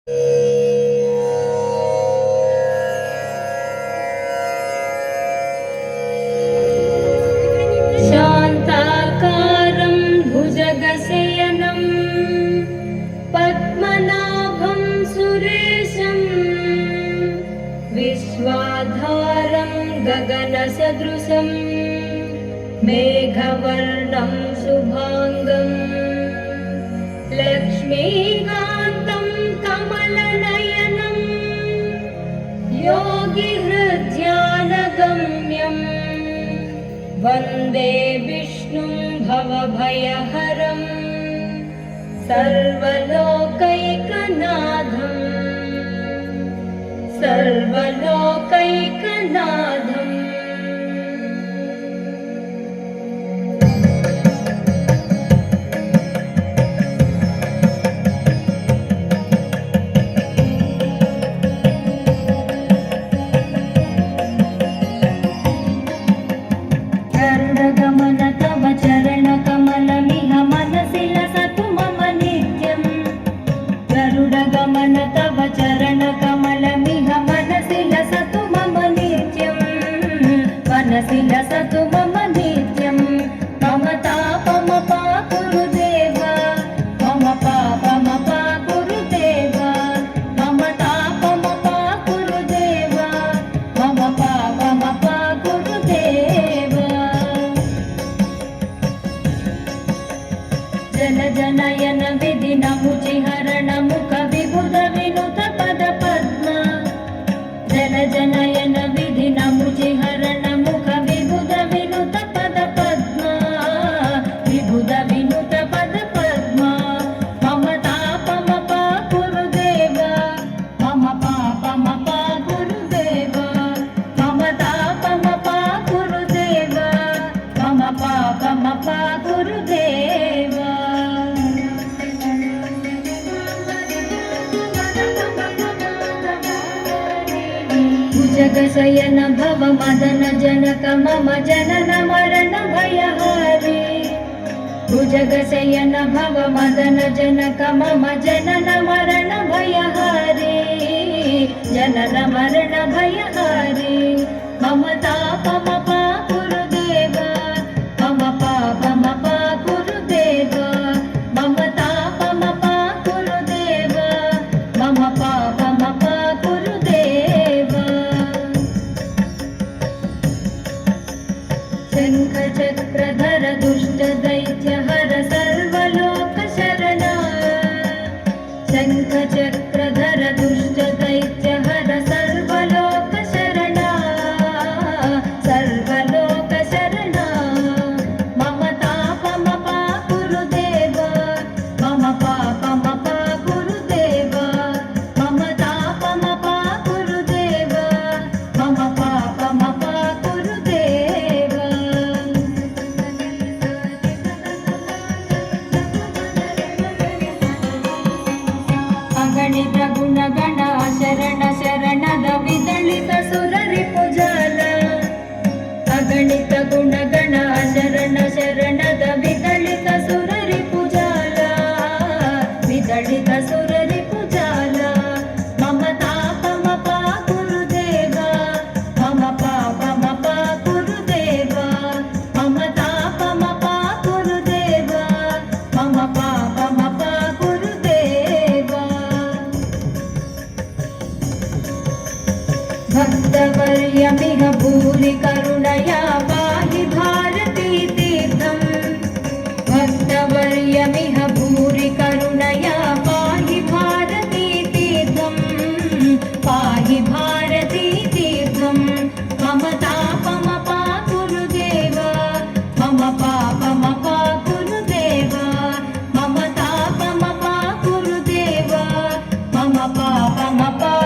शान्ताकारं भुजगशयनं पद्मनाभं सुरेशं विश्वाधारं गगनसदृशं मेघवर्णं शुभांगं लक्ष्मीकान्तं कमलनयनं योगिहृद्यानगम्यम् वन्दे विष्णुं भवभयहरं सर्वलोकैकनाथं सर्वलोकैकनाथम्। गरुडगमन तव चरणकमलमिह मनसि लसतु मम नित्यम्। गरुडगमन तव चरणकमलमिह मनसि लसतु मम नित्यम्। मनसि लसतु मम नित्यम्। मम तापमपाकुरु देव, मम पापमपाकुरु देव। मम तापमपाकुरु देव, मम पापमपाकुरु देव। जन जनयन विधि नमुचिहरण मुख विबुध विनुत पद पद्म। जन जनयन विधि नमुचिहरण मुख विबुध विनुत पद पद्म। विबुध विनुत पद पद्म। मम तापमपाकुरु देव, मम पापमपाकुरु देव। मम तापमपाकुरु देव, मम पापमपाकुरु देव। भुजगशयन भव मदन जनक मम जनन मरण भयहारी। भुजगशयन भव मदन जनक मम जनन मरण भयहारी। जनन मरण भयहारी। मम तापमपाकुरु देव, मम पापमपाकुरु देव। मम तापमपाकुरु देव, मम पापमपाकुरु देव। शङ्खचक्रधर दुष्ट दैत्यहर सर्वलोकशरणा। शङ्खचक्रधर दुष्ट दैत्यहर सर्वलोकशरणा। सर्वलोकशरणा। मम तापमपाकुरु देव, मम पापमपाकुरु देव। मम तापमपाकुरु देव, मम पापमपाकुरु देव। अगणित गुणगण शरण शरणद विदलित सुररिपुजाल। अगणित गुणगण शरण शरणद विदलित सुररिपुजाल। विदलित सुररिपुजाल। मम तापमपाकुरु देव, मम पापमपाकुरु देव। मम तापमपाकुरु देव, मम पापमपाकुरु देव। भक्तवर्यमिह भूरि करुणया पाहि भारती तीर्थम्। भक्तवर्यमिह भूरि करुणया पाहि भारती तीर्थम्। पाहि भारती तीर्थम्। मम तापमपाकुरु देव, मम पापमपाकुरु देव। मम तापमपाकुरु देव, मम पापमपाकुरु